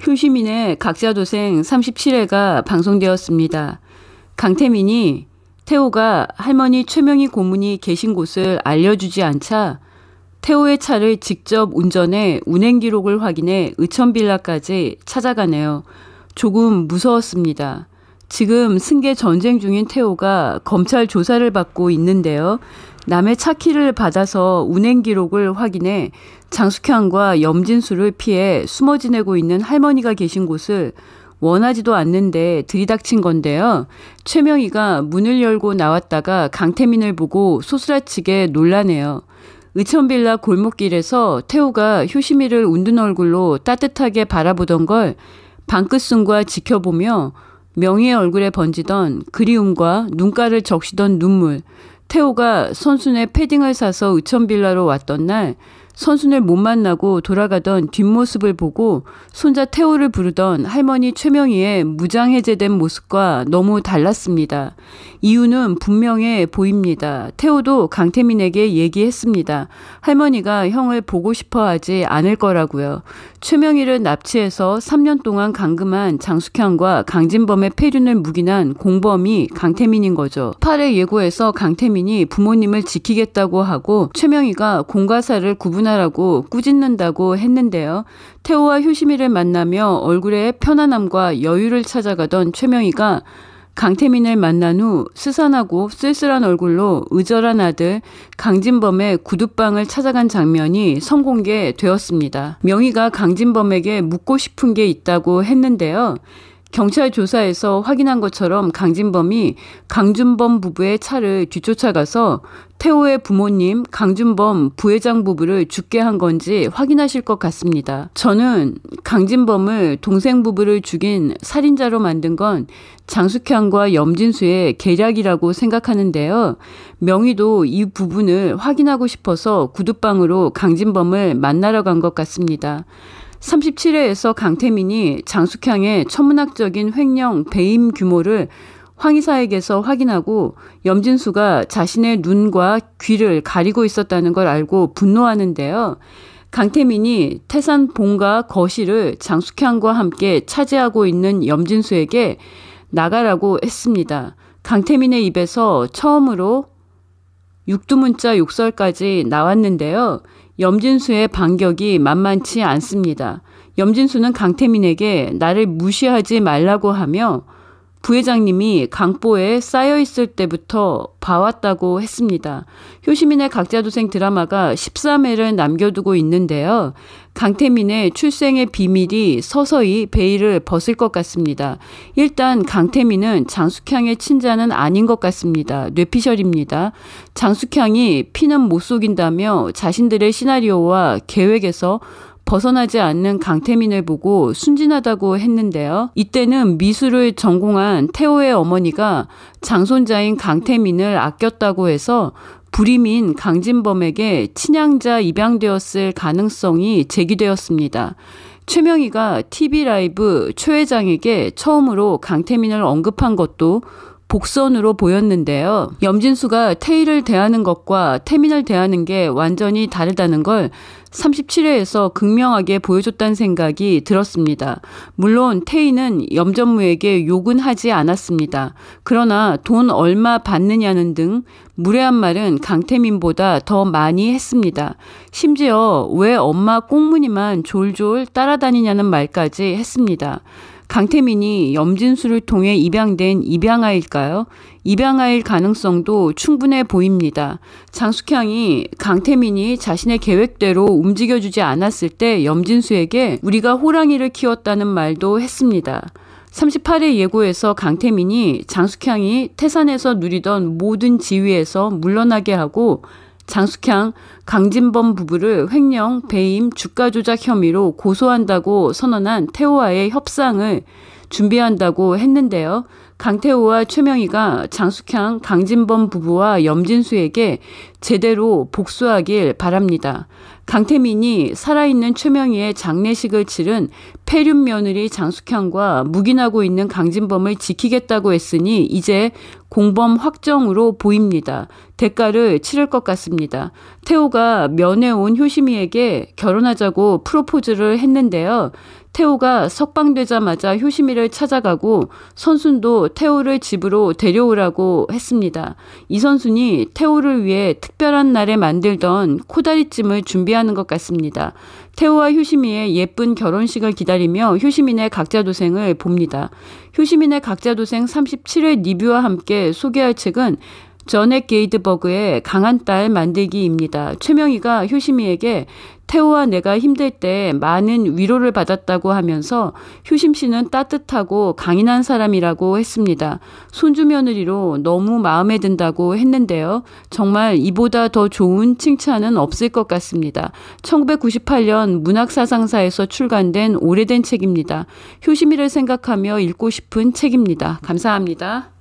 효시민의 각자도생 37회가 방송되었습니다. 강태민이 태호가 할머니 최명희 고문이 계신 곳을 알려주지 않자 태호의 차를 직접 운전해 운행 기록을 확인해 의천빌라까지 찾아가네요. 조금 무서웠습니다. 지금 승계 전쟁 중인 태호가 검찰 조사를 받고 있는데요. 남의 차 키를 받아서 운행 기록을 확인해 장숙향과 염진수를 피해 숨어 지내고 있는 할머니가 계신 곳을 원하지도 않는데 들이닥친 건데요. 최명희가 문을 열고 나왔다가 강태민을 보고 소스라치게 놀라네요. 의천빌라 골목길에서 태호가 효시미를 웃는 얼굴로 따뜻하게 바라보던 걸 방긋순과 지켜보며 명희의 얼굴에 번지던 그리움과 눈가를 적시던 눈물, 태호가 선순의 패딩을 사서 의천빌라로 왔던 날 선순을 못 만나고 돌아가던 뒷모습을 보고 손자 태호를 부르던 할머니 최명희의 무장해제된 모습과 너무 달랐습니다. 이유는 분명해 보입니다. 태호도 강태민에게 얘기했습니다. 할머니가 형을 보고 싶어 하지 않을 거라고요. 최명희를 납치해서 3년 동안 감금한 장숙향과 강진범의 폐륜을 묵인한 공범이 강태민인 거죠. 8회 예고에서 강태민이 부모님을 지키겠다고 하고 최명희가 공과사를 구분하라고 꾸짖는다고 했는데요. 태호와 효시미를 만나며 얼굴에 편안함과 여유를 찾아가던 최명희가 강태민을 만난 후 스산하고 쓸쓸한 얼굴로 의절한 아들 강진범의 구두방을 찾아간 장면이 선공개되었습니다. 명희가 강진범에게 묻고 싶은 게 있다고 했는데요. 경찰 조사에서 확인한 것처럼 강진범이 강준범 부부의 차를 뒤쫓아가서 태호의 부모님 강준범 부회장 부부를 죽게 한 건지 확인하실 것 같습니다. 저는 강진범을 동생 부부를 죽인 살인자로 만든 건 장숙향과 염진수의 계략이라고 생각하는데요. 명희도 이 부분을 확인하고 싶어서 구두방으로 강진범을 만나러 간 것 같습니다. 37회에서 강태민이 장숙향의 천문학적인 횡령 배임 규모를 황의사에게서 확인하고 염진수가 자신의 눈과 귀를 가리고 있었다는 걸 알고 분노하는데요. 강태민이 태산 본가 거실을 장숙향과 함께 차지하고 있는 염진수에게 나가라고 했습니다. 강태민의 입에서 처음으로 육두문자 욕설까지 나왔는데요. 염진수의 반격이 만만치 않습니다. 염진수는 강태민에게 나를 무시하지 말라고 하며 부회장님이 강보에 쌓여있을 때부터 봐왔다고 했습니다. 효시민의 각자도생 드라마가 13회를 남겨두고 있는데요. 강태민의 출생의 비밀이 서서히 베일을 벗을 것 같습니다. 일단 강태민은 장숙향의 친자는 아닌 것 같습니다. 뇌피셜입니다. 장숙향이 피는 못 속인다며 자신들의 시나리오와 계획에서 벗어나지 않는 강태민을 보고 순진하다고 했는데요. 이때는 미술을 전공한 태호의 어머니가 장손자인 강태민을 아꼈다고 해서 불임인 강진범에게 친양자 입양되었을 가능성이 제기되었습니다. 최명희가 TV라이브 최 회장에게 처음으로 강태민을 언급한 것도 복선으로 보였는데요. 염진수가 태희를 대하는 것과 태민을 대하는 게 완전히 다르다는 걸 37회에서 극명하게 보여줬다는 생각이 들었습니다. 물론 태희는 염전무에게 욕은 하지 않았습니다. 그러나 돈 얼마 받느냐는 등 무례한 말은 강태민보다 더 많이 했습니다. 심지어 왜 엄마 꽁무니만 졸졸 따라다니냐는 말까지 했습니다. 강태민이 염진수를 통해 입양된 입양아일까요? 입양아일 가능성도 충분해 보입니다. 장숙향이 강태민이 자신의 계획대로 움직여주지 않았을 때 염진수에게 우리가 호랑이를 키웠다는 말도 했습니다. 38회 예고에서 강태민이 장숙향이 태산에서 누리던 모든 지위에서 물러나게 하고 장숙향, 강진범 부부를 횡령, 배임, 주가 조작 혐의로 고소한다고 선언한 태호와의 협상을 준비한다고 했는데요. 강태호와 최명희가 장숙향, 강진범 부부와 염진수에게 제대로 복수하길 바랍니다. 강태민이 살아있는 최명희의 장례식을 치른 폐륜 며느리 장숙향과 묵인하고 있는 강진범을 지키겠다고 했으니 이제 공범 확정으로 보입니다. 대가를 치를 것 같습니다. 태호가 태호가 면회 온 효심이에게 결혼하자고 프로포즈를 했는데요. 태호가 석방되자마자 효심이를 찾아가고 선순도 태호를 집으로 데려오라고 했습니다. 이선순이 태호를 위해 특별한 날에 만들던 코다리찜을 준비하는 것 같습니다. 태호와 효심이의 예쁜 결혼식을 기다리며 효시민의 각자도생을 봅니다. 효시민의 각자도생 37회 리뷰와 함께 소개할 책은 저넷 게이드버그의 강한 딸 만들기입니다. 최명희가 효심이에게 태호와 내가 힘들 때 많은 위로를 받았다고 하면서 효심 씨는 따뜻하고 강인한 사람이라고 했습니다. 손주 며느리로 너무 마음에 든다고 했는데요. 정말 이보다 더 좋은 칭찬은 없을 것 같습니다. 1998년 문학사상사에서 출간된 오래된 책입니다. 효심이를 생각하며 읽고 싶은 책입니다. 감사합니다.